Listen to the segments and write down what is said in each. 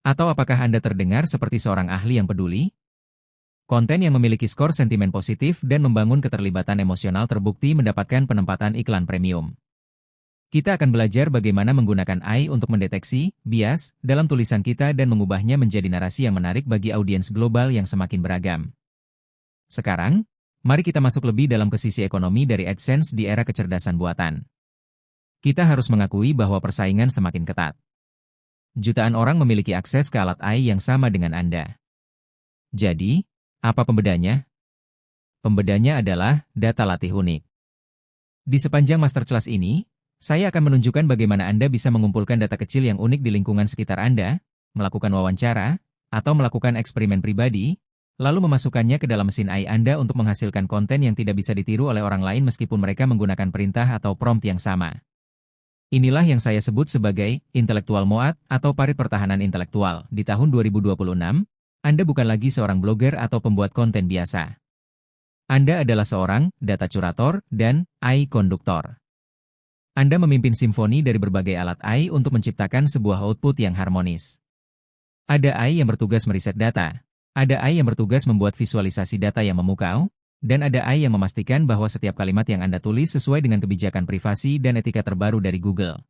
Atau apakah Anda terdengar seperti seorang ahli yang peduli? Konten yang memiliki skor sentimen positif dan membangun keterlibatan emosional terbukti mendapatkan penempatan iklan premium. Kita akan belajar bagaimana menggunakan AI untuk mendeteksi bias dalam tulisan kita dan mengubahnya menjadi narasi yang menarik bagi audiens global yang semakin beragam. Sekarang, mari kita masuk lebih dalam ke sisi ekonomi dari AdSense di era kecerdasan buatan. Kita harus mengakui bahwa persaingan semakin ketat. Jutaan orang memiliki akses ke alat AI yang sama dengan Anda. Jadi, apa pembedanya? Pembedanya adalah data latih unik. Di sepanjang masterclass ini, saya akan menunjukkan bagaimana Anda bisa mengumpulkan data kecil yang unik di lingkungan sekitar Anda, melakukan wawancara, atau melakukan eksperimen pribadi, lalu memasukkannya ke dalam mesin AI Anda untuk menghasilkan konten yang tidak bisa ditiru oleh orang lain meskipun mereka menggunakan perintah atau prompt yang sama. Inilah yang saya sebut sebagai intelektual moat atau parit pertahanan intelektual. Di tahun 2026, Anda bukan lagi seorang blogger atau pembuat konten biasa. Anda adalah seorang data curator dan AI konduktor. Anda memimpin simfoni dari berbagai alat AI untuk menciptakan sebuah output yang harmonis. Ada AI yang bertugas meriset data, ada AI yang bertugas membuat visualisasi data yang memukau, dan ada AI yang memastikan bahwa setiap kalimat yang Anda tulis sesuai dengan kebijakan privasi dan etika terbaru dari Google.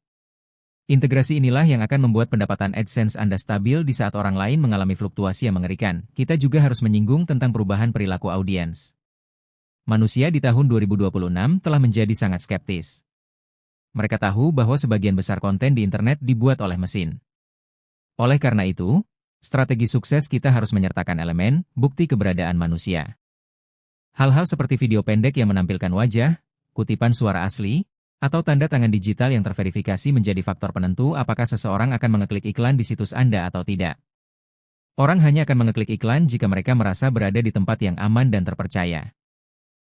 Integrasi inilah yang akan membuat pendapatan AdSense Anda stabil di saat orang lain mengalami fluktuasi yang mengerikan. Kita juga harus menyinggung tentang perubahan perilaku audiens. Manusia di tahun 2026 telah menjadi sangat skeptis. Mereka tahu bahwa sebagian besar konten di internet dibuat oleh mesin. Oleh karena itu, strategi sukses kita harus menyertakan elemen bukti keberadaan manusia. Hal-hal seperti video pendek yang menampilkan wajah, kutipan suara asli, atau tanda tangan digital yang terverifikasi menjadi faktor penentu apakah seseorang akan mengeklik iklan di situs Anda atau tidak. Orang hanya akan mengeklik iklan jika mereka merasa berada di tempat yang aman dan terpercaya.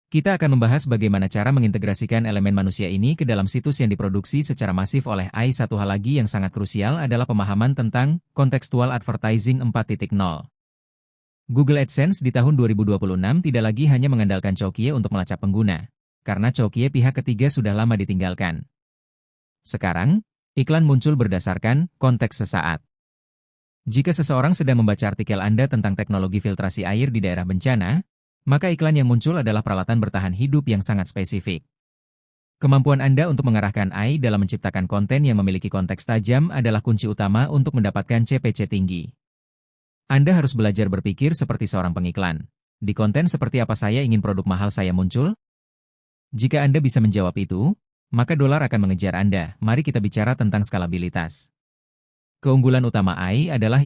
Kita akan membahas bagaimana cara mengintegrasikan elemen manusia ini ke dalam situs yang diproduksi secara masif oleh AI. Satu hal lagi yang sangat krusial adalah pemahaman tentang contextual advertising 4.0. Google AdSense di tahun 2026 tidak lagi hanya mengandalkan Cokie untuk melacak pengguna, karena Cokie pihak ketiga sudah lama ditinggalkan. Sekarang, iklan muncul berdasarkan konteks sesaat. Jika seseorang sedang membaca artikel Anda tentang teknologi filtrasi air di daerah bencana, maka iklan yang muncul adalah peralatan bertahan hidup yang sangat spesifik. Kemampuan Anda untuk mengarahkan AI dalam menciptakan konten yang memiliki konteks tajam adalah kunci utama untuk mendapatkan CPC tinggi. Anda harus belajar berpikir seperti seorang pengiklan. Di konten seperti apa saya ingin produk mahal saya muncul? Jika Anda bisa menjawab itu, maka dolar akan mengejar Anda. Mari kita bicara tentang skalabilitas. Keunggulan utama AI adalah